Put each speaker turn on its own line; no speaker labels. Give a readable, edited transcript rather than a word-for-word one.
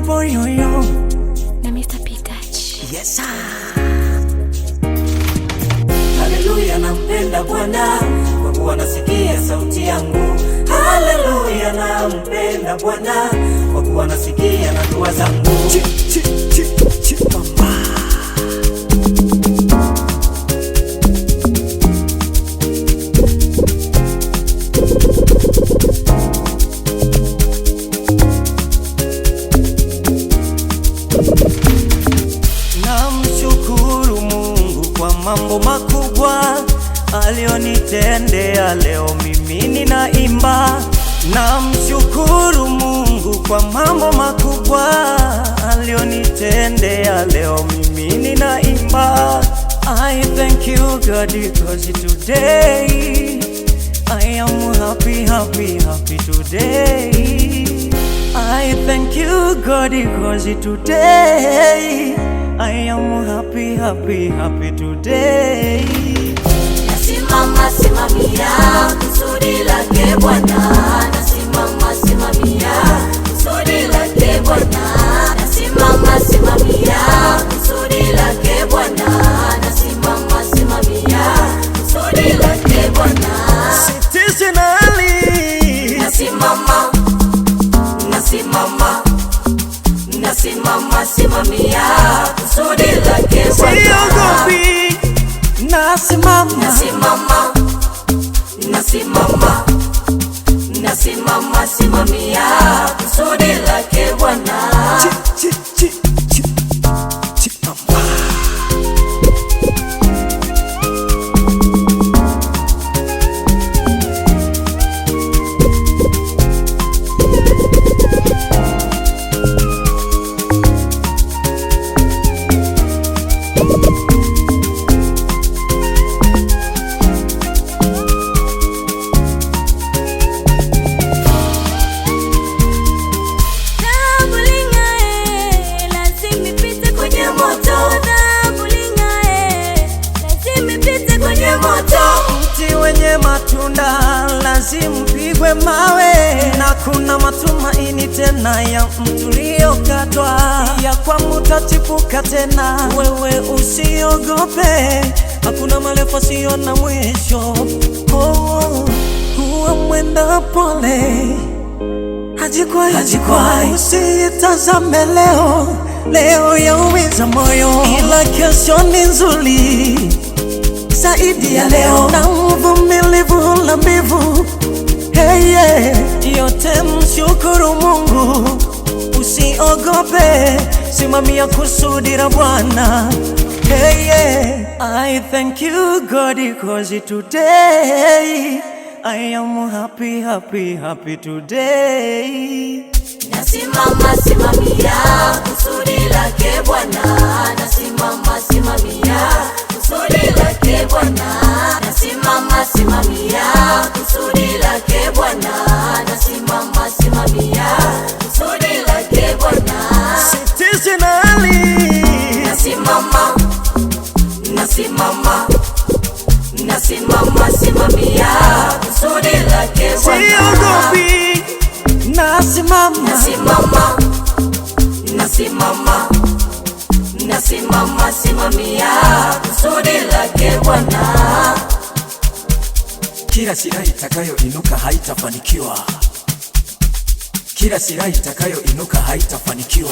boy yoyo
na Mr. Pitach.
Yes sir. Haleluya, nampenda Bwana kwa kuwa anasikia sauti yangu. Haleluya, nampenda Bwana kwa kuwa anasikia na dua zangu. Mama. Namshukuru Mungu kwa mambo makubwa alionitendea, leo mimi ninaimba. Namshukuru Mungu kwa mambo makubwa alionitendea, leo mimi ninaimba. I thank you God because today I am happy today. I thank you God because today I am happy today.
Nasimama simamia kusudi lake Bwana, nasimama simamia kusudi lake Bwana, nasimama simamia kusudi lake Bwana, nasimama simamia kusudi lake Bwana.
Citizenally
nasimama simamia kusudi lake Bwana.
siogopi, nasimama
simamia kusudi lake Bwana.
Mti wenye matunda lazima pigwe mawe, na kuna matumaini tena ya mtu uliokatwa, ya kwamba utachipuka tena. Wewe usiogope, hakuna marefu sio na mwisho. Kuwa mwenda pole, hajikwai. Usitazame leo yaumiza moyo, ila kesho ni nzuri zaidi ya leo. Na uvumilivu na mbivu, yote mshukuru Mungu. Usiogope, simamia kusudi la Bwana. I thank you God because today I am happy today.
Nasimama simamia kusudi lake Bwana, nasimama simamia kusudi lake Bwana, nasimama simamia kusudi lake Bwana, nasimama simamia kusudi lake Bwana.
Citizenally
nasimama simamia kusudi lake Bwana.
siogopi, nasimama
simamia kusudi lake Bwana.
Kila silaha itakayoinuka haitafanikiwa. Kila silaha itakayoinuka haitafanikiwa.